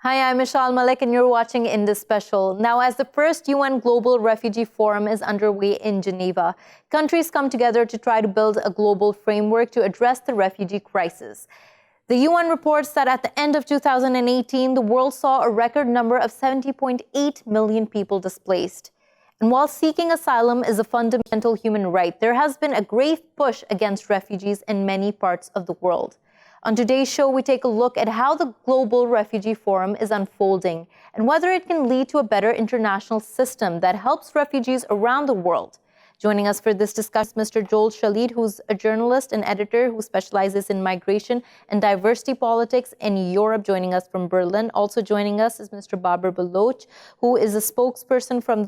Hi, I'm Meshal Malik and you're watching Indus Special. Now, as the first UN Global Refugee Forum is underway in Geneva, countries come together to try to build a global framework to address the refugee crisis. The UN reports that at the end of 2018, the world saw a record number of 70.8 million people displaced. And while seeking asylum is a fundamental human right, there has been a grave push against refugees in many parts of the world. On today's show, we take a look at how the Global Refugee Forum is unfolding and whether it can lead to a better international system that helps refugees around the world. Joining us for this discussion is Mr. Schalit, who's a journalist and editor who specializes in migration and diversity politics in Europe, joining us from Berlin. Also joining us is Mr. Babar Baloch, who is a spokesperson from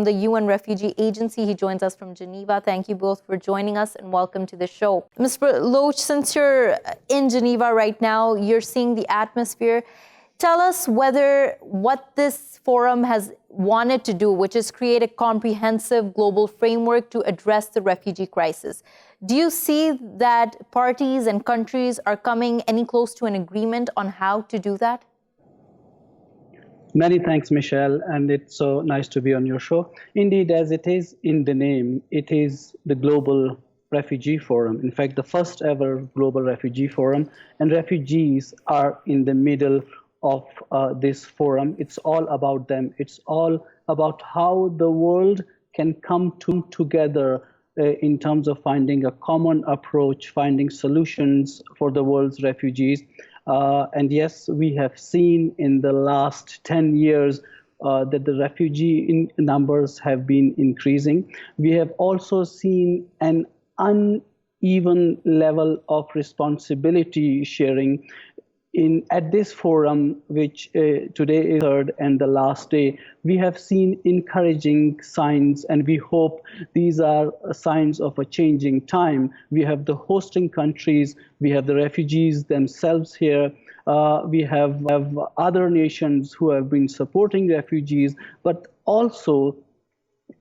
the UN Refugee Agency. He joins us from Geneva. Thank you both for joining us and welcome to the show. Mr. Baloch, since you're in Geneva right now, you're seeing the atmosphere. Tell us whether what this forum has wanted to do, which is create a comprehensive global framework to address the refugee crisis. Do you see that parties and countries are coming any close to an agreement on how to do that? Many thanks, Michelle, and it's so nice to be on your show. Indeed, as it is in the name, it is the Global Refugee Forum. In fact, the first ever Global Refugee Forum, and refugees are in the middle of this forum. It's all about them. It's all about how the world can come together in terms of finding a common approach, finding solutions for the world's refugees. And yes, we have seen in the last 10 years that the refugee numbers have been increasing. We have also seen an uneven level of responsibility sharing at this forum, which today is third and the last day. We have seen encouraging signs, and we hope these are signs of a changing time. We have the hosting countries, we have the refugees themselves here, we have other nations who have been supporting refugees, but also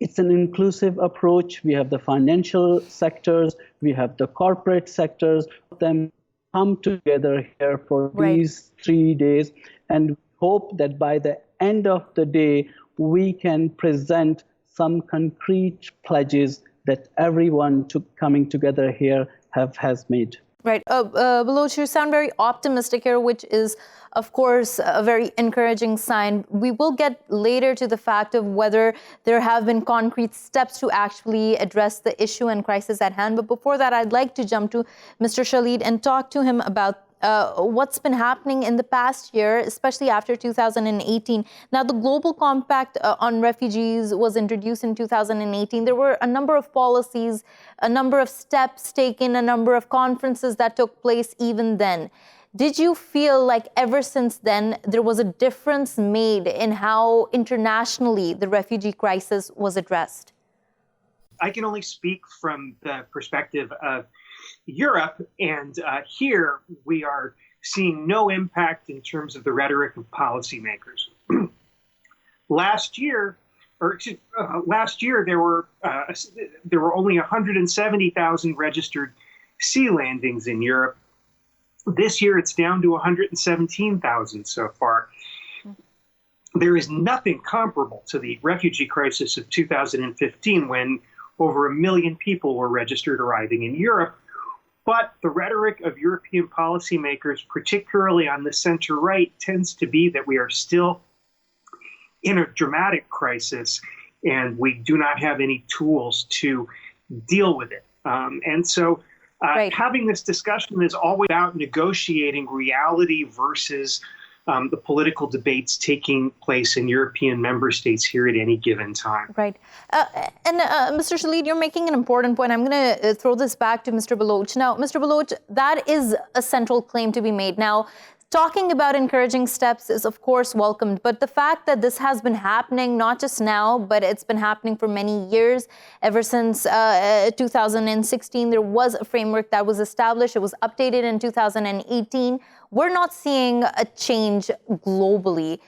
it's an inclusive approach. We have the financial sectors, we have the corporate sectors, them come together here for these 3 days, and hope that by the end of the day, we can present some concrete pledges that everyone coming together here has made. Right. Baloch, you sound very optimistic here, which is, of course, a very encouraging sign. We will get later to the fact of whether there have been concrete steps to actually address the issue and crisis at hand. But before that, I'd like to jump to Mr. Schalit and talk to him about what's been happening in the past year, especially after 2018. Now, the Global Compact on Refugees was introduced in 2018. There were a number of policies, a number of steps taken, a number of conferences that took place even then. Did you feel like ever since then there was a difference made in how internationally the refugee crisis was addressed? I can only speak from the perspective of Europe, and here we are seeing no impact in terms of the rhetoric of policymakers. Last year, there were only 170,000 registered sea landings in Europe. This year, it's down to 117,000 so far. There is nothing comparable to the refugee crisis of 2015, when over 1 million people were registered arriving in Europe. But the rhetoric of European policymakers, particularly on the center-right, tends to be that we are still in a dramatic crisis and we do not have any tools to deal with it. And so having this discussion is always about negotiating reality versus the political debates taking place in European member states here at any given time. Right. Mr. Schalit, you're making an important point. I'm going to throw this back to Mr. Baloch. Now, Mr. Baloch, that is a central claim to be made. Now, talking about encouraging steps is, of course, welcomed. But the fact that this has been happening, not just now, but it's been happening for many years, ever since 2016, there was a framework that was established. It was updated in 2018. We're not seeing a change globally.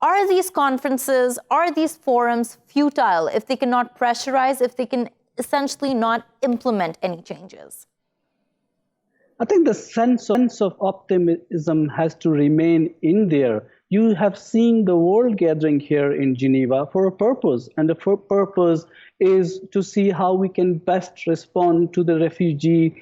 Are these conferences, are these forums futile if they cannot pressurize, if they can essentially not implement any changes? I think the sense of optimism has to remain in there, You have seen the world gathering here in Geneva for a purpose, and the purpose is to see how we can best respond to the refugee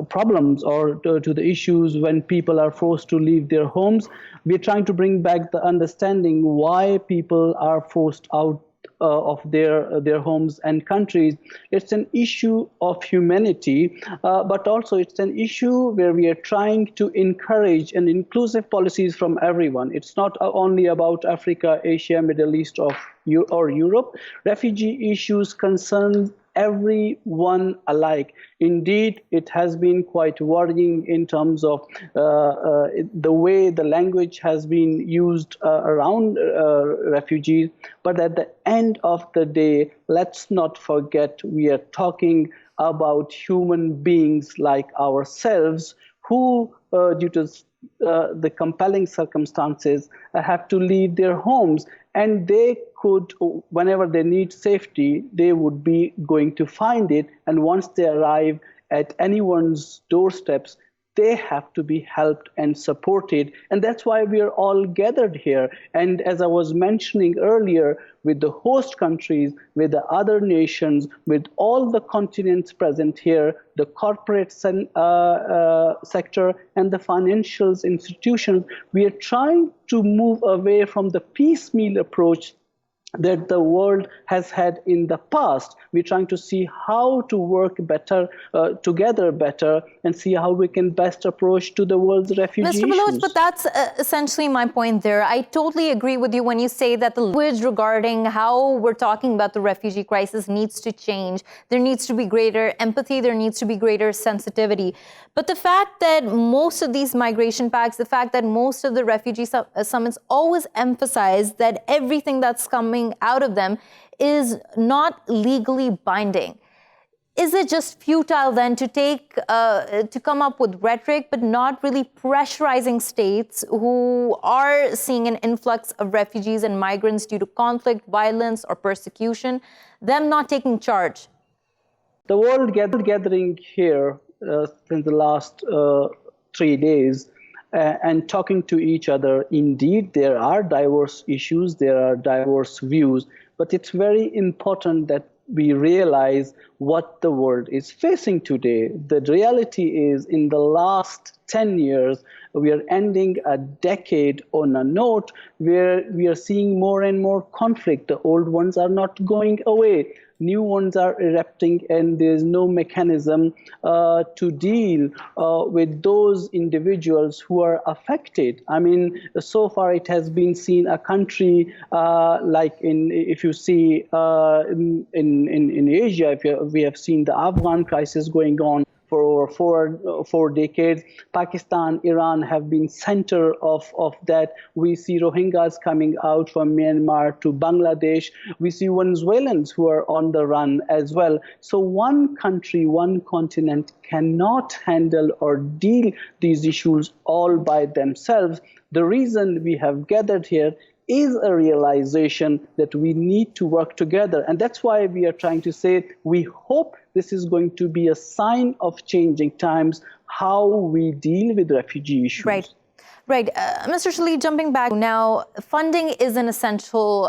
problems or to the issues when people are forced to leave their homes. We're trying to bring back the understanding why people are forced out of their homes and countries. It's an issue of humanity, but also it's an issue where we are trying to encourage an inclusive policies from everyone. It's not only about Africa, Asia, Middle East, or Europe. Refugee issues concern everyone alike. Indeed, it has been quite worrying in terms of the way the language has been used around refugees. But at the end of the day, let's not forget we are talking about human beings like ourselves who, due to the compelling circumstances, have to leave their homes. And they could, whenever they need safety, they would be going to find it. And once they arrive at anyone's doorsteps, they have to be helped and supported. And that's why we are all gathered here. And as I was mentioning earlier, with the host countries, with the other nations, with all the continents present here, the corporate sector and the financial institutions, we are trying to move away from the piecemeal approach that the world has had in the past. We're trying to see how to work better, together better, and see how we can best approach to the world's refugee issues. Mr. Baloch, but that's essentially my point there. I totally agree with you when you say that the language regarding how we're talking about the refugee crisis needs to change. There needs to be greater empathy. There needs to be greater sensitivity. But the fact that most of these migration pacts, the fact that most of the refugee summits always emphasize that everything that's coming out of them is not legally binding. Is it just futile then to come up with rhetoric, but not really pressurizing states who are seeing an influx of refugees and migrants due to conflict, violence, or persecution, them not taking charge? The world gathering here since the last 3 days and talking to each other, indeed, there are diverse issues, there are diverse views, but it's very important that we realize what the world is facing today. The reality is, in the last 10 years, we are ending a decade on a note where we are seeing more and more conflict. The old ones are not going away. New ones are erupting, and there's no mechanism to deal with those individuals who are affected. I mean, so far it has been seen a country if you see in Asia, we have seen the Afghan crisis going on for over four decades. Pakistan, Iran have been center of that. We see Rohingyas coming out from Myanmar to Bangladesh. We see Venezuelans who are on the run as well. So one country, one continent cannot handle or deal these issues all by themselves. The reason we have gathered here is a realization that we need to work together. And that's why we are trying to say we hope this is going to be a sign of changing times, how we deal with refugee issues. Right. Right. Mr. Schalit, jumping back now, funding is an essential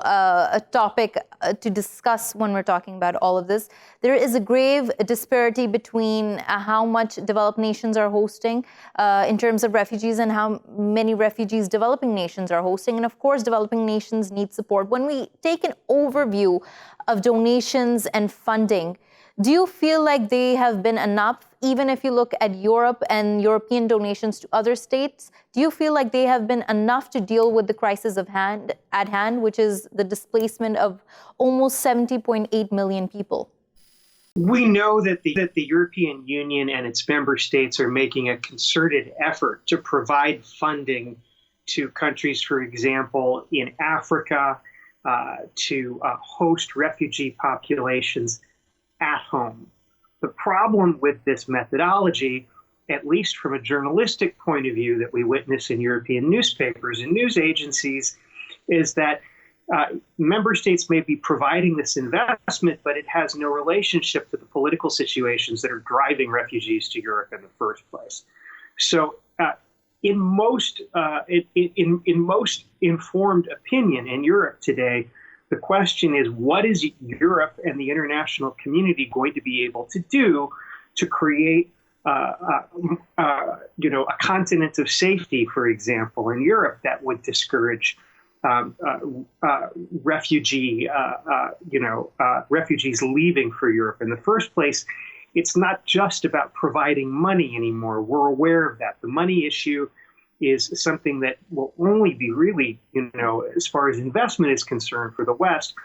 topic to discuss when we're talking about all of this. There is a grave disparity between how much developed nations are hosting in terms of refugees and how many refugees developing nations are hosting. And of course, developing nations need support. When we take an overview of donations and funding, do you feel like they have been enough? Even if you look at Europe and European donations to other states, do you feel like they have been enough to deal with the crisis at hand, which is the displacement of almost 70.8 million people? We know that the European Union and its member states are making a concerted effort to provide funding to countries, for example, in Africa, to host refugee populations at home. The problem with this methodology, at least from a journalistic point of view that we witness in European newspapers and news agencies, is that member states may be providing this investment, but it has no relationship to the political situations that are driving refugees to Europe in the first place. So in most informed opinion in Europe today, the question is, what is Europe and the international community going to be able to do to create a continent of safety, for example, in Europe that would discourage refugees leaving for Europe in the first place. It's not just about providing money anymore. We're aware of that. The money issue is something that will only be really, as far as investment is concerned for the West,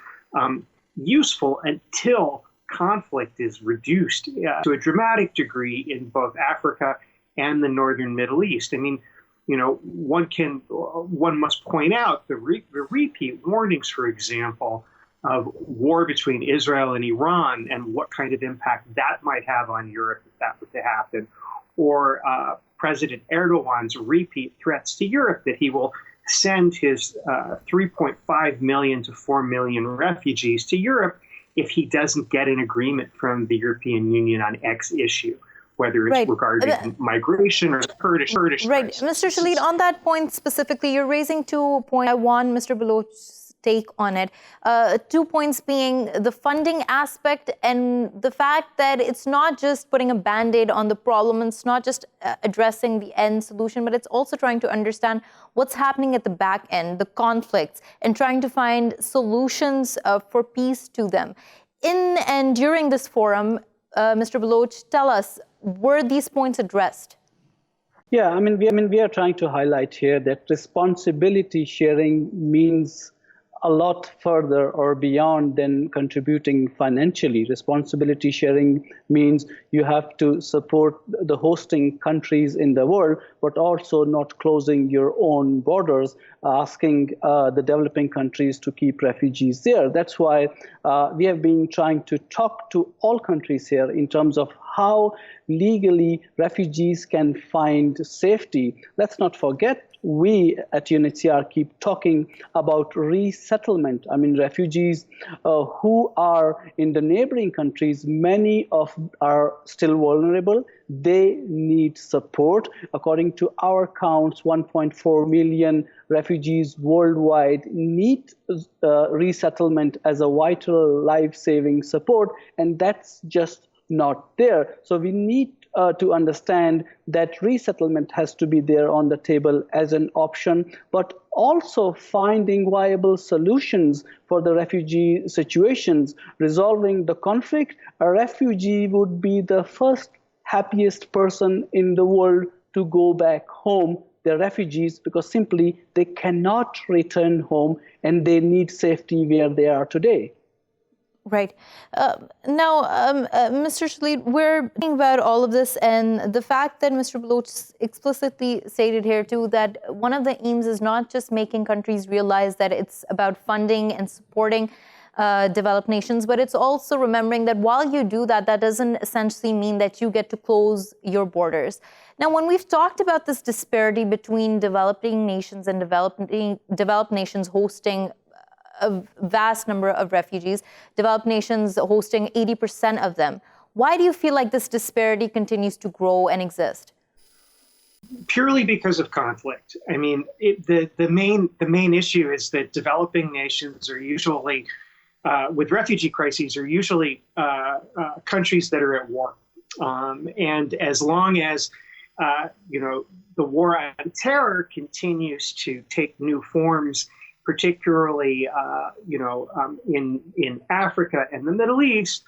useful until conflict is reduced to a dramatic degree in both Africa and the northern Middle East. I mean, one must point out the repeat warnings, for example, of war between Israel and Iran and what kind of impact that might have on Europe if that were to happen, or President Erdogan's repeat threats to Europe that he will send his 3.5 million to 4 million refugees to Europe if he doesn't get an agreement from the European Union on X issue, whether it's regarding migration or Kurdish Right. crisis. Mr. Schalit, on that point specifically, you're raising 2 points. I want Mr. Baloch's take on it. 2 points being the funding aspect and the fact that it's not just putting a Band-Aid on the problem, it's not just addressing the end solution, but it's also trying to understand what's happening at the back end, the conflicts, and trying to find solutions for peace to them. In and during this forum, Mr. Baloch, tell us, were these points addressed? Yeah, I mean, we are trying to highlight here that responsibility sharing means a lot further or beyond than contributing financially. Responsibility sharing means you have to support the hosting countries in the world, but also not closing your own borders, asking the developing countries to keep refugees there. That's why we have been trying to talk to all countries here in terms of how legally refugees can find safety. Let's not forget, we at UNHCR keep talking about resettlement. I mean, refugees who are in the neighboring countries, many of are still vulnerable. They need support. According to our counts, 1.4 million refugees worldwide need resettlement as a vital life-saving support, and that's just not there. So we need to understand that resettlement has to be there on the table as an option, but also finding viable solutions for the refugee situations. Resolving the conflict, a refugee would be the first happiest person in the world to go back home. They're refugees because simply they cannot return home and they need safety where they are today. Right. Now, Mr. Schalit, we're thinking about all of this and the fact that Mr. Baloch explicitly stated here too that one of the aims is not just making countries realize that it's about funding and supporting developed nations, but it's also remembering that while you do that, that doesn't essentially mean that you get to close your borders. Now, when we've talked about this disparity between developing nations and developed nations hosting a vast number of refugees, developed nations hosting 80% of them. Why do you feel like this disparity continues to grow and exist? Purely because of conflict. I mean, the main issue is that developing nations are usually, with refugee crises, are usually countries that are at war. And as long as the war on terror continues to take new forms, particularly, in Africa and the Middle East,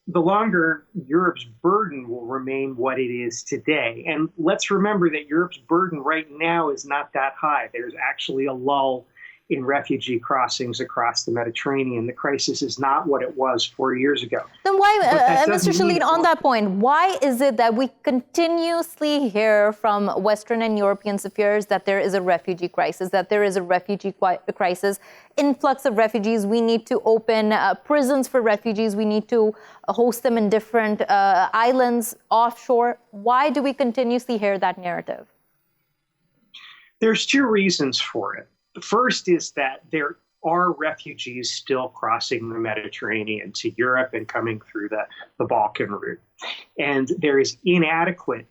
the longer Europe's burden will remain what it is today. And let's remember that Europe's burden right now is not that high. There's actually a lull in refugee crossings across the Mediterranean. The crisis is not what it was 4 years ago. Then why, Mr. Schalit, on that point, why is it that we continuously hear from Western and European spheres that there is a refugee crisis, influx of refugees, we need to open prisons for refugees, we need to host them in different islands offshore? Why do we continuously hear that narrative? There's two reasons for it. The first is that there are refugees still crossing the Mediterranean to Europe and coming through the Balkan route. And there is inadequate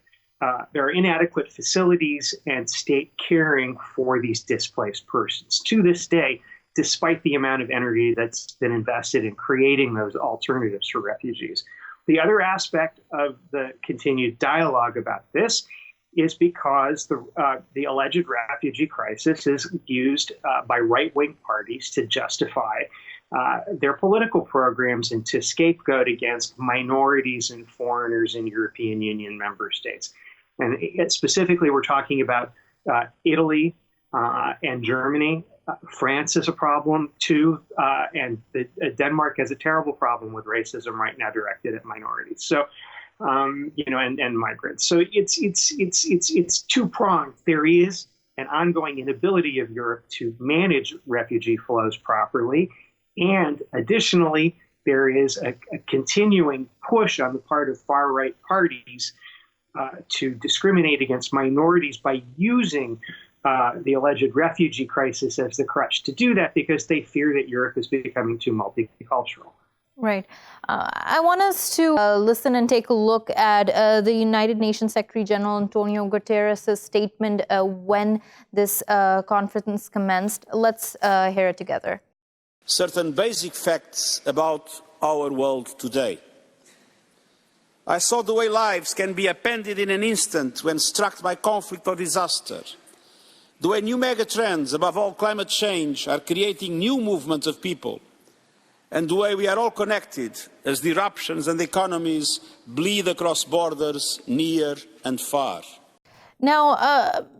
there are inadequate facilities and state caring for these displaced persons. To this day, despite the amount of energy that's been invested in creating those alternatives for refugees. The other aspect of the continued dialogue about this is because the alleged refugee crisis is used by right-wing parties to justify their political programs and to scapegoat against minorities and foreigners in European Union member states. And specifically, we're talking about Italy and Germany. France is a problem too, and Denmark has a terrible problem with racism right now directed at minorities. So, and migrants. So it's two-pronged. There is an ongoing inability of Europe to manage refugee flows properly, and additionally, there is a continuing push on the part of far-right parties to discriminate against minorities by using the alleged refugee crisis as the crutch to do that because they fear that Europe is becoming too multicultural. Right. I want us to listen and take a look at the United Nations Secretary General Antonio Guterres' statement when this conference commenced. Let's hear it together. Certain basic facts about our world today. I saw the way lives can be upended in an instant when struck by conflict or disaster. The way new megatrends, above all climate change, are creating new movements of people. And the way we are all connected as the eruptions and economies bleed across borders near and far. Now,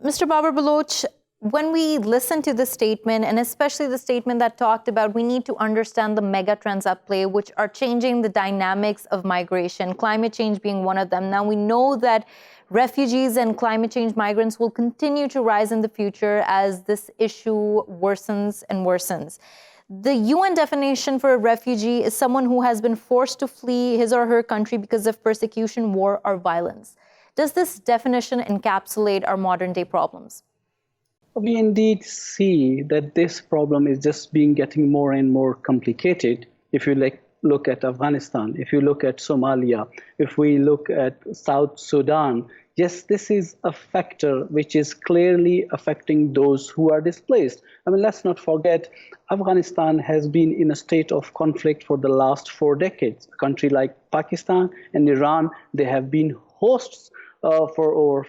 Mr. Babar Baloch, when we listen to the statement, and especially the statement that talked about we need to understand the mega trends at play, which are changing the dynamics of migration, climate change being one of them. Now, we know that refugees and climate change migrants will continue to rise in the future as this issue worsens and worsens. The UN definition for a refugee is someone who has been forced to flee his or her country because of persecution, war, or violence. Does this definition encapsulate our modern-day problems? We indeed see that this problem is just getting more and more complicated. If you look at Afghanistan, if you look at Somalia, if we look at South Sudan, yes, this is a factor which is clearly affecting those who are displaced. I mean, let's not forget, Afghanistan has been in a state of conflict for the last 4 decades. A country like Pakistan and Iran, they have been hosts for over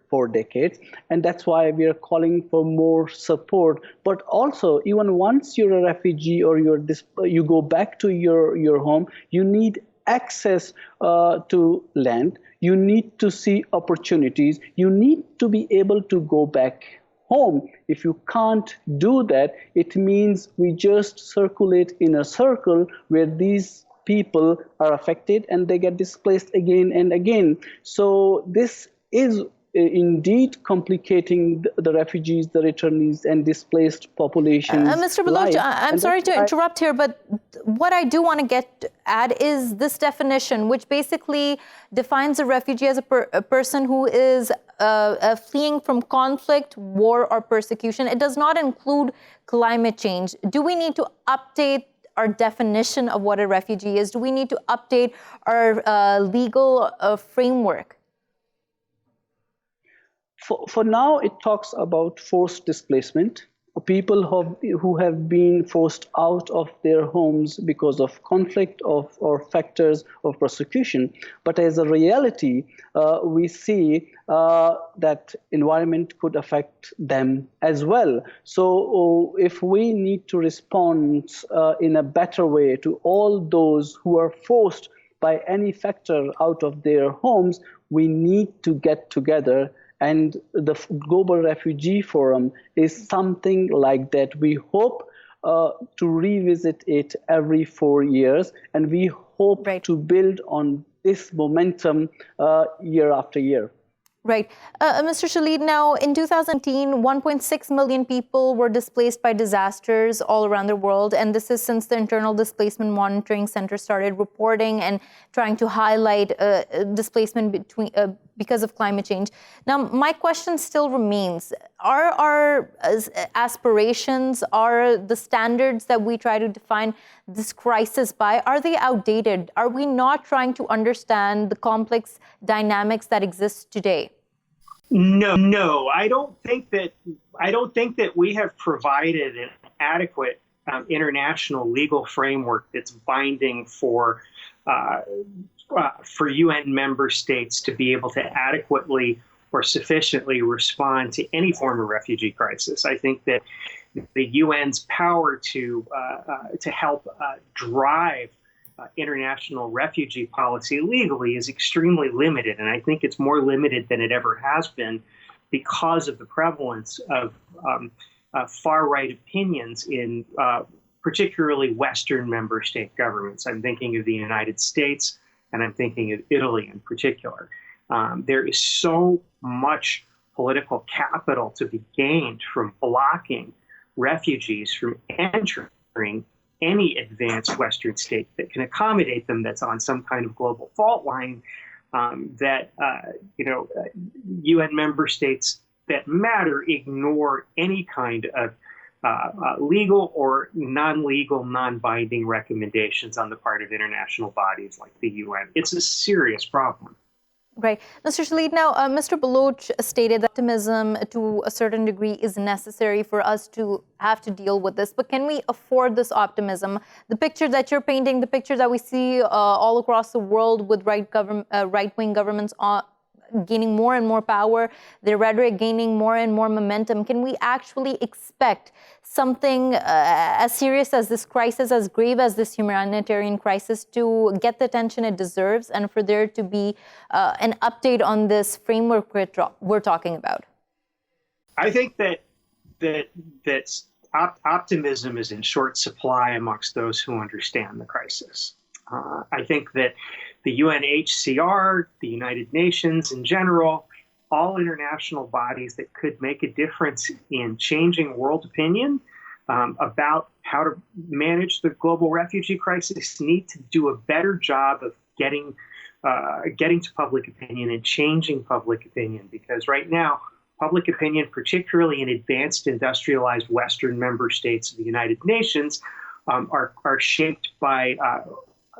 four decades. And that's why we are calling for more support. But also, even once you're a refugee or you go back to your home, you need access to land. You need to see opportunities. You need to be able to go back home. If you can't do that, it means we just circulate in a circle where these people are affected and they get displaced again and again. So this is indeed complicating the refugees, the returnees, and displaced populations. Mr. Baloch, I'm sorry to interrupt here, but what I do want to get at is this definition, which basically defines a refugee as a person who is fleeing from conflict, war, or persecution. It does not include climate change. Do we need to update our definition of what a refugee is? Do we need to update our legal framework? For now, it talks about forced displacement, people who have been forced out of their homes because of conflict or factors of persecution. But as a reality, we see that environment could affect them as well. So if we need to respond in a better way to all those who are forced by any factor out of their homes, we need to get together. And the Global Refugee Forum is something like that. We hope to revisit it every 4 years, and we hope to build on this momentum year after year. Right. Mr. Schalit, now in 2018, 1.6 million people were displaced by disasters all around the world. And this is since the Internal Displacement Monitoring Center started reporting and trying to highlight displacement because of climate change. Now, my question still remains, are our aspirations, are the standards that we try to define this crisis by, are they outdated? Are we not trying to understand the complex dynamics that exist today? No, I don't think that we have provided an adequate international legal framework that's binding for UN member states to be able to adequately or sufficiently respond to any form of refugee crisis. I think that the UN's power to help drive international refugee policy legally is extremely limited, and I think it's more limited than it ever has been because of the prevalence of far-right opinions in particularly Western member state governments. I'm thinking of the United States, and I'm thinking of Italy in particular. There is so much political capital to be gained from blocking refugees from entering any advanced Western state that can accommodate them, that's on some kind of global fault line, that UN member states that matter ignore any kind of legal or non-legal, non-binding recommendations on the part of international bodies like the UN. It's a serious problem. Right. Mr. Schalit, now, Mr. Baloch stated that optimism to a certain degree is necessary for us to have to deal with this. But can we afford this optimism? The picture that you're painting, the picture that we see all across the world with right-wing governments gaining more and more power, their rhetoric gaining more and more momentum, can we actually expect something as serious as this crisis, as grave as this humanitarian crisis, to get the attention it deserves and for there to be an update on this framework we're talking about? I think that optimism is in short supply amongst those who understand the crisis. I think that the UNHCR, the United Nations in general, all international bodies that could make a difference in changing world opinion about how to manage the global refugee crisis need to do a better job of getting to public opinion and changing public opinion. Because right now, public opinion, particularly in advanced industrialized Western member states of the United Nations, are shaped by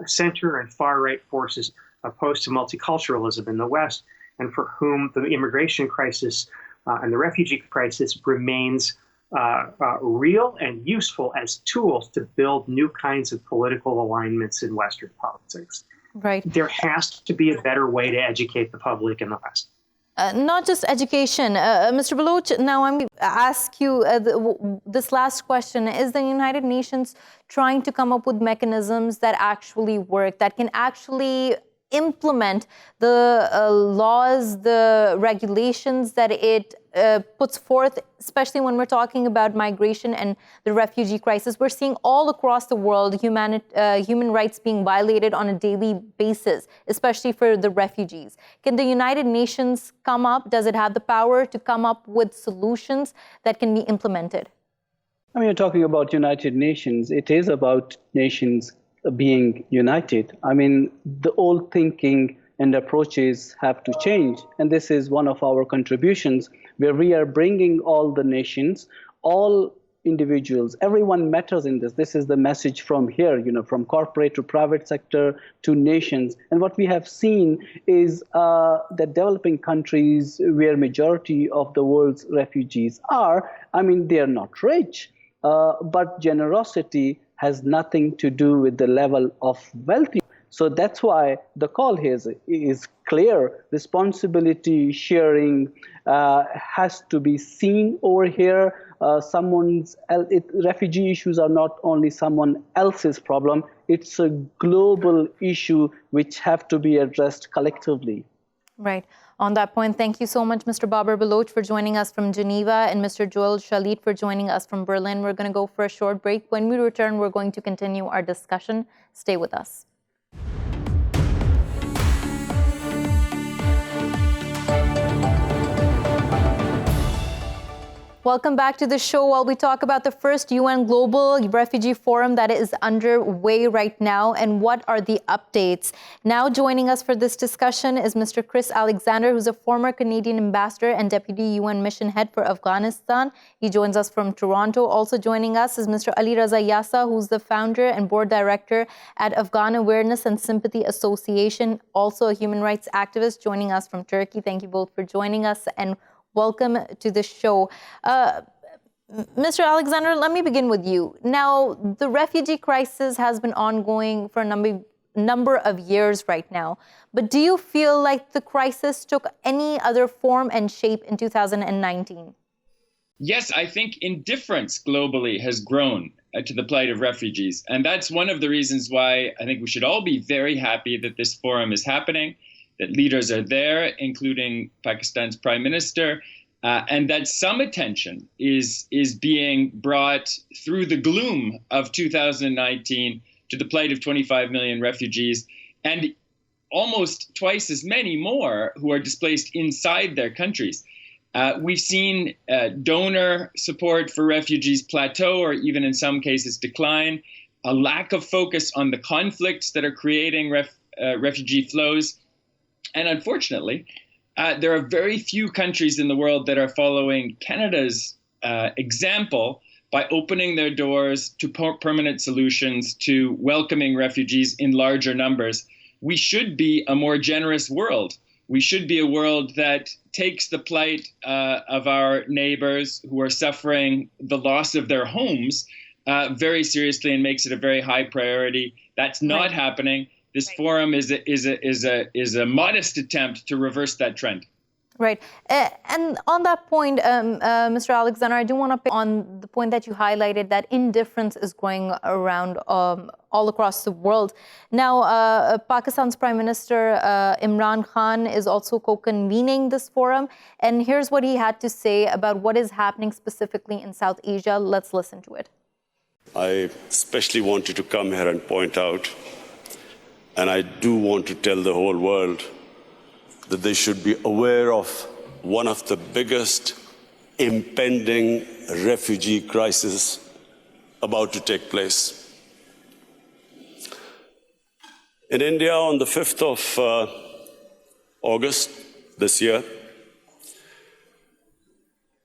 center and far-right forces opposed to multiculturalism in the West, and for whom the immigration crisis and the refugee crisis remains real and useful as tools to build new kinds of political alignments in Western politics. Right. There has to be a better way to educate the public in the West. Not just education. Mr. Baloch, now I'm going to ask you this last question. Is the United Nations trying to come up with mechanisms that actually work, that can actually implement the laws, the regulations that it puts forth, especially when we're talking about migration and the refugee crisis? We're seeing all across the world human rights being violated on a daily basis, especially for the refugees. Can the United Nations come up? Does it have the power to come up with solutions that can be implemented? I mean, you're talking about United Nations. It is about nations being united. I mean, the old thinking and approaches have to change. And this is one of our contributions, where we are bringing all the nations, all individuals, everyone matters in this. This is the message from here, from corporate to private sector to nations. And what we have seen is that developing countries where majority of the world's refugees are, I mean, they are not rich, but generosity has nothing to do with the level of wealth. So that's why the call here is clear. Responsibility sharing has to be seen over here. Refugee issues are not only someone else's problem. It's a global issue which have to be addressed collectively. Right. On that point, thank you so much, Mr. Babar Baloch, for joining us from Geneva, and Mr. Joel Schalit for joining us from Berlin. We're going to go for a short break. When we return, we're going to continue our discussion. Stay with us. Welcome back to the show while we talk about the first UN Global Refugee Forum that is underway right now and what are the updates. Now joining us for this discussion is Mr. Chris Alexander, who's a former Canadian ambassador and deputy UN mission head for Afghanistan. He joins us from Toronto. Also joining us is Mr. Alireza Yasa, who's the founder and board director at Afghan Awareness and Sympathy Association, also a human rights activist, joining us from Turkey. Thank you both for joining us and welcome to the show. Mr. Alexander, let me begin with you. Now, the refugee crisis has been ongoing for a number of years right now. But do you feel like the crisis took any other form and shape in 2019? Yes, I think indifference globally has grown to the plight of refugees. And that's one of the reasons why I think we should all be very happy that this forum is happening, that leaders are there, including Pakistan's prime minister, and that some attention is being brought through the gloom of 2019 to the plight of 25 million refugees and almost twice as many more who are displaced inside their countries. We've seen donor support for refugees plateau or even in some cases decline, a lack of focus on the conflicts that are creating refugee flows. And unfortunately, there are very few countries in the world that are following Canada's example by opening their doors to permanent solutions, to welcoming refugees in larger numbers. We should be a more generous world. We should be a world that takes the plight of our neighbors who are suffering the loss of their homes very seriously and makes it a very high priority. That's not happening. This forum is a modest attempt to reverse that trend. Right. And on that point, Mr. Alexander, I do want to pick on the point that you highlighted, that indifference is growing around all across the world. Now, Pakistan's Prime Minister Imran Khan is also co-convening this forum. And here's what he had to say about what is happening specifically in South Asia. Let's listen to it. I especially wanted to come here and point out, and I do want to tell the whole world that they should be aware of one of the biggest impending refugee crises about to take place. In India, on the 5th of August this year,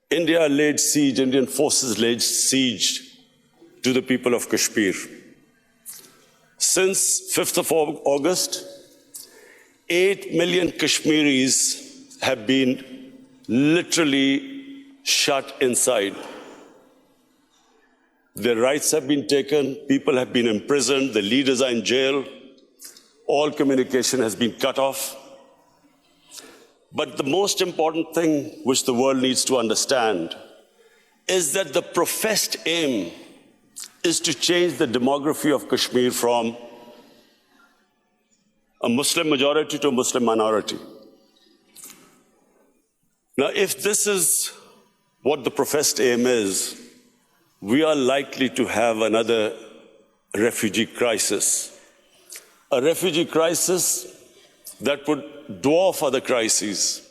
Indian forces laid siege to the people of Kashmir. Since 5th of August, 8 million Kashmiris have been literally shut inside. Their rights have been taken, people have been imprisoned, the leaders are in jail, all communication has been cut off. But the most important thing which the world needs to understand is that the professed aim is to change the demography of Kashmir from a Muslim majority to a Muslim minority. Now, if this is what the professed aim is, we are likely to have another refugee crisis. A refugee crisis that would dwarf other crises.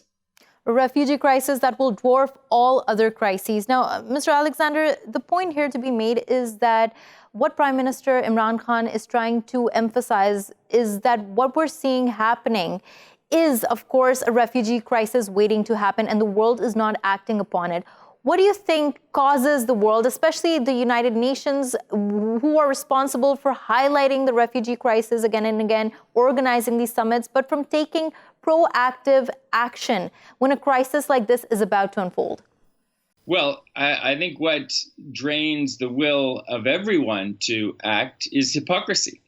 A refugee crisis that will dwarf all other crises. Now, Mr. Alexander, the point here to be made is that what Prime Minister Imran Khan is trying to emphasize is that what we're seeing happening is, of course, a refugee crisis waiting to happen, and the world is not acting upon it. What do you think causes the world, especially the United Nations, who are responsible for highlighting the refugee crisis again and again, organizing these summits, but from taking proactive action when a crisis like this is about to unfold? Well, I think what drains the will of everyone to act is hypocrisy.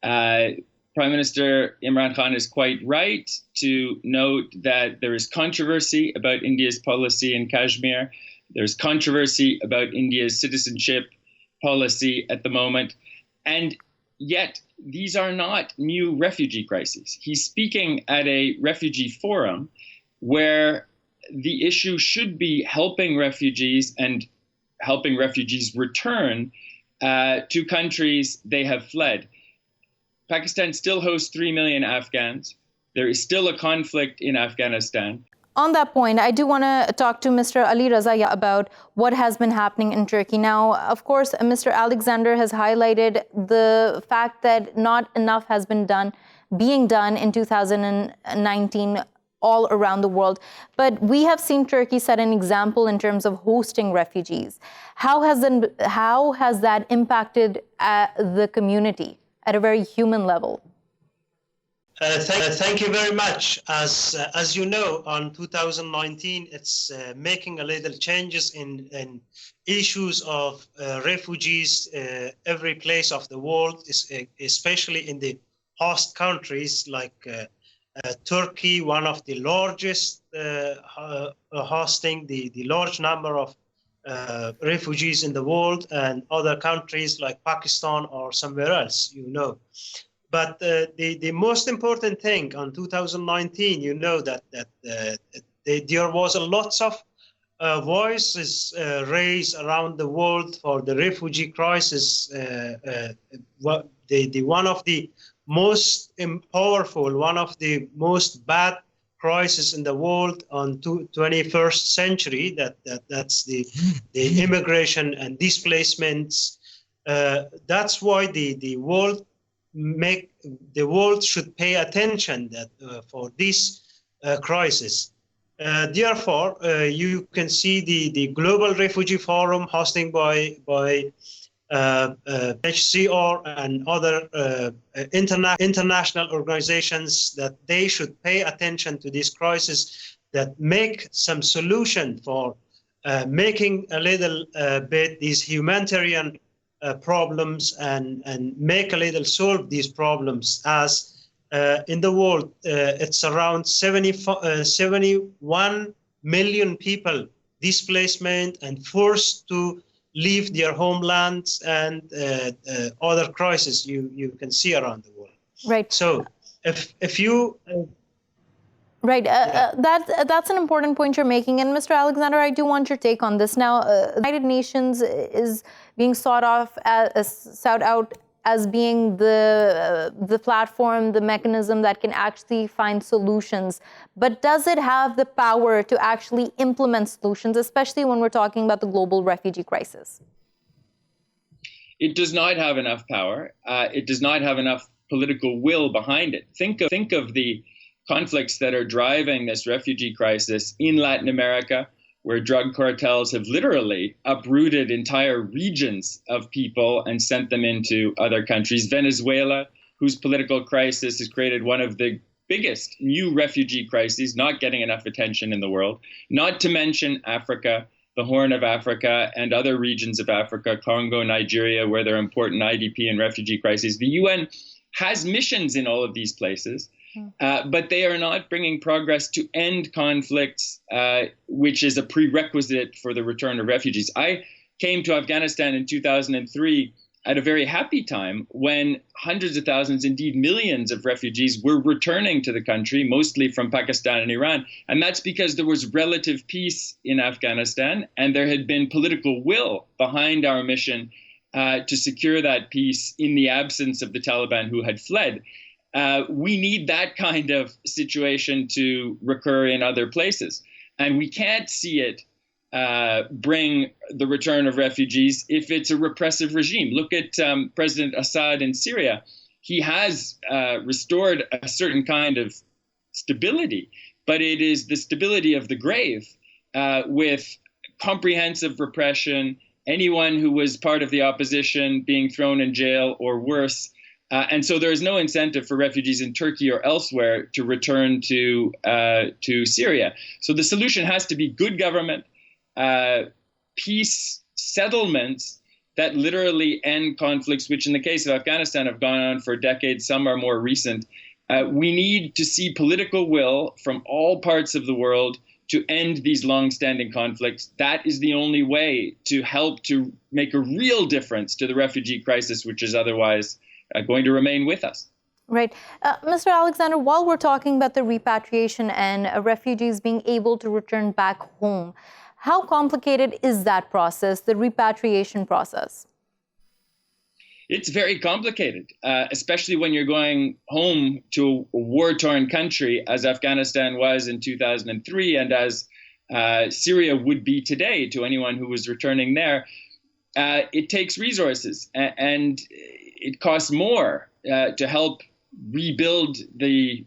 Prime Minister Imran Khan is quite right to note that there is controversy about India's policy in Kashmir. There's controversy about India's citizenship policy at the moment. And yet, these are not new refugee crises. He's speaking at a refugee forum where the issue should be helping refugees and helping refugees return to countries they have fled. Pakistan still hosts 3 million Afghans. There is still a conflict in Afghanistan. On that point, I do want to talk to Mr. Alireza Yasa about what has been happening in Turkey. Now, of course, Mr. Alexander has highlighted the fact that not enough has been being done in 2019 all around the world. But we have seen Turkey set an example in terms of hosting refugees. How has that impacted the community at a very human level? Thank you very much. As you know, on 2019, it's making a little changes in issues of refugees every place of the world, especially in the host countries like Turkey, one of the largest hosting the large number of refugees in the world, and other countries like Pakistan or somewhere else, you know. But the most important thing on 2019, you know, that there was a lots of voices raised around the world for the refugee crisis. One of the most powerful, one of the most bad crisis in the world on 21st century. That's the immigration and displacements. That's why the world should pay attention for this crisis. Therefore, you can see the Global Refugee Forum hosting by HCR and other international organizations, that they should pay attention to this crisis, that make some solution for making a little bit these humanitarian problems and make a little solve these problems. As in the world, it's around 71 million people displacement and forced to leave their homelands, and other crises you can see around the world. Right. So if you Right. That's an important point you're making. And Mr. Alexander, I do want your take on this. Now, the United Nations is being sought out as being the platform, the mechanism that can actually find solutions. But does it have the power to actually implement solutions, especially when we're talking about the global refugee crisis? It does not have enough power. It does not have enough political will behind it. Think of the conflicts that are driving this refugee crisis in Latin America, where drug cartels have literally uprooted entire regions of people and sent them into other countries. Venezuela, whose political crisis has created one of the biggest new refugee crises, not getting enough attention in the world. Not to mention Africa, the Horn of Africa, and other regions of Africa, Congo, Nigeria, where there are important IDP and refugee crises. The UN has missions in all of these places. But they are not bringing progress to end conflicts, which is a prerequisite for the return of refugees. I came to Afghanistan in 2003 at a very happy time when hundreds of thousands, indeed millions of refugees were returning to the country, mostly from Pakistan and Iran. And that's because there was relative peace in Afghanistan, and there had been political will behind our mission to secure that peace in the absence of the Taliban who had fled. We need that kind of situation to recur in other places. And we can't see it bring the return of refugees if it's a repressive regime. Look at President Assad in Syria. He has restored a certain kind of stability, but it is the stability of the grave with comprehensive repression, anyone who was part of the opposition being thrown in jail or worse. And so there is no incentive for refugees in Turkey or elsewhere to return to Syria. So the solution has to be good government, peace settlements that literally end conflicts, which in the case of Afghanistan have gone on for decades. Some are more recent. We need to see political will from all parts of the world to end these long-standing conflicts. That is the only way to help to make a real difference to the refugee crisis, which is otherwise going to remain with us. Right. Mr. Alexander, while we're talking about the repatriation and refugees being able to return back home, how complicated is that process, the repatriation process? It's very complicated, especially when you're going home to a war-torn country, as Afghanistan was in 2003, and as Syria would be today to anyone who was returning there. It takes resources, and it costs more to help rebuild the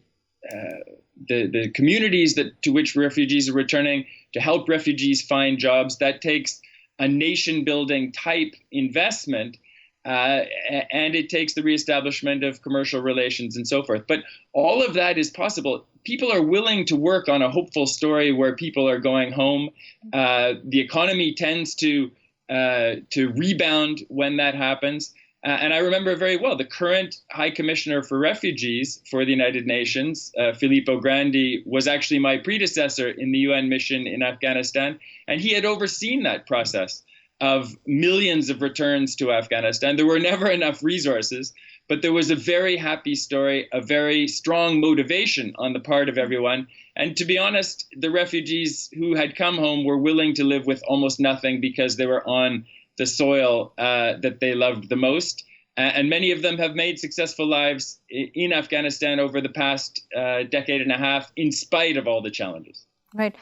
communities to which refugees are returning, to help refugees find jobs. That takes a nation-building type investment, and it takes the reestablishment of commercial relations and so forth. But all of that is possible. People are willing to work on a hopeful story where people are going home. The economy tends to rebound when that happens. And I remember very well the current High Commissioner for Refugees for the United Nations, Filippo Grandi, was actually my predecessor in the UN mission in Afghanistan. And he had overseen that process of millions of returns to Afghanistan. There were never enough resources, but there was a very happy story, a very strong motivation on the part of everyone. And to be honest, the refugees who had come home were willing to live with almost nothing because they were on the soil that they loved the most. And many of them have made successful lives in Afghanistan over the past decade and a half, in spite of all the challenges. Right.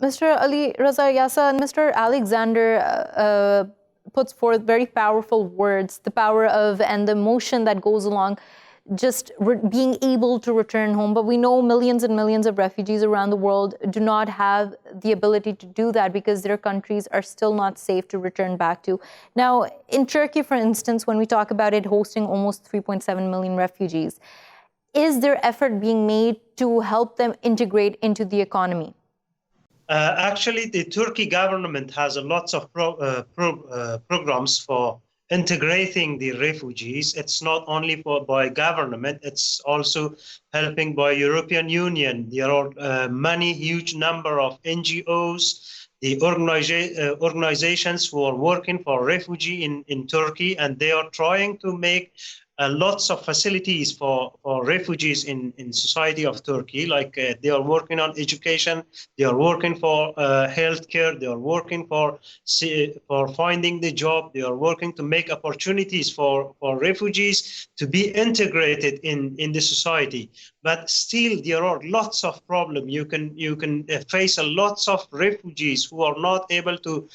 Mr. Alireza Yasa and Mr. Alexander puts forth very powerful words, the power of and the emotion that goes along just being able to return home. But we know millions and millions of refugees around the world do not have the ability to do that because their countries are still not safe to return back to. Now, in Turkey, for instance, when we talk about it hosting almost 3.7 million refugees, is there effort being made to help them integrate into the economy? Actually, the Turkey government has lots of programs for integrating the refugees. It's not only by government, it's also helping by European Union. There are many huge number of NGOs, the organizations who are working for refugee in Turkey, and they are trying to make lots of facilities for refugees in society of Turkey. Like they are working on education, they are working for healthcare, they are working for finding the job, they are working to make opportunities for refugees to be integrated in the society. But still, there are lots of problems. You can face lots of refugees who are not able to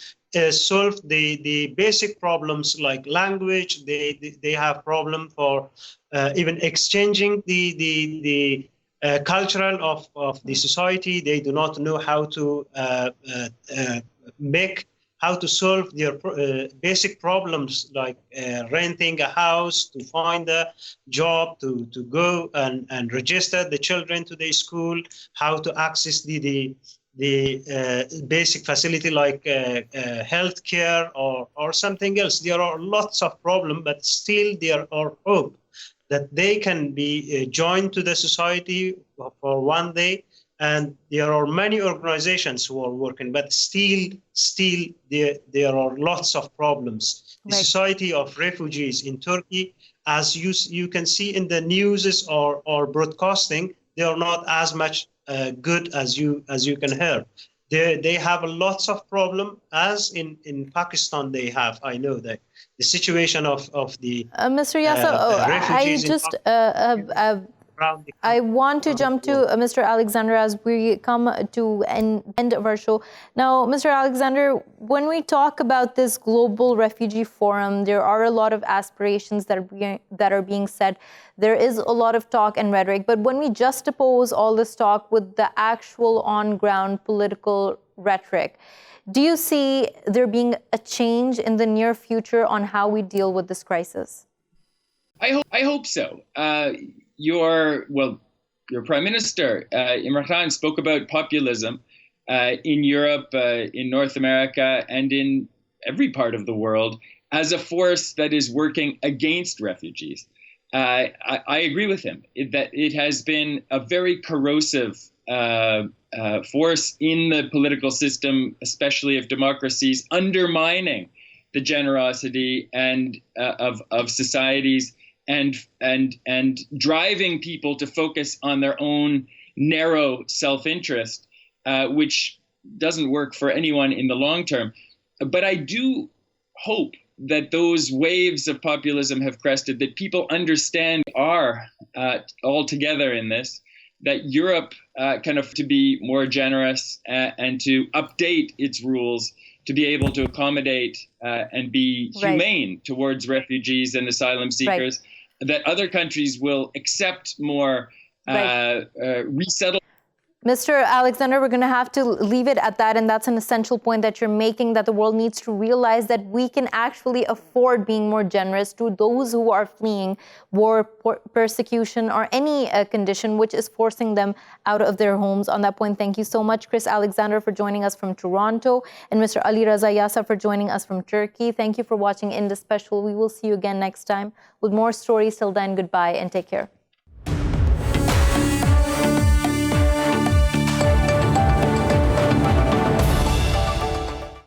solve the basic problems like language. They have problem for even exchanging the cultural of the society. They do not know how to how to solve their basic problems like renting a house, to find a job, to go and register the children to the school, how to access the basic facility like healthcare or something else. There are lots of problems, but still there are hope that they can be joined to the society for one day. And there are many organizations who are working, but still there are lots of problems. Right. The society of refugees in Turkey, as you can see in the news or broadcasting, they are not as much good as you can hear. They have lots of problem, as in Pakistan they have. I know that the situation of the Mr. Yasa, refugees I want to jump to Mr. Alexander as we come to an end of our show. Now, Mr. Alexander, when we talk about this global refugee forum, there are a lot of aspirations that are being said. There is a lot of talk and rhetoric. But when we juxtapose all this talk with the actual on-ground political rhetoric, do you see there being a change in the near future on how we deal with this crisis? I hope so. Your Prime Minister, Imran Khan, spoke about populism in Europe, in North America, and in every part of the world as a force that is working against refugees. I agree with him that it has been a very corrosive force in the political system, especially of democracies, undermining the generosity and of societies, and driving people to focus on their own narrow self-interest, which doesn't work for anyone in the long term. But I do hope that those waves of populism have crested, that people understand are all together in this, that Europe kind of to be more generous and to update its rules to be able to accommodate and be humane towards refugees and asylum seekers, that other countries will accept more resettled. Mr. Alexander, we're going to have to leave it at that, and that's an essential point that you're making, that the world needs to realize that we can actually afford being more generous to those who are fleeing war, persecution, or any condition which is forcing them out of their homes. On that point, thank you so much, Chris Alexander, for joining us from Toronto, and Mr. Alireza Yasa for joining us from Turkey. Thank you for watching Indus Special. We will see you again next time with more stories. Till then, goodbye and take care.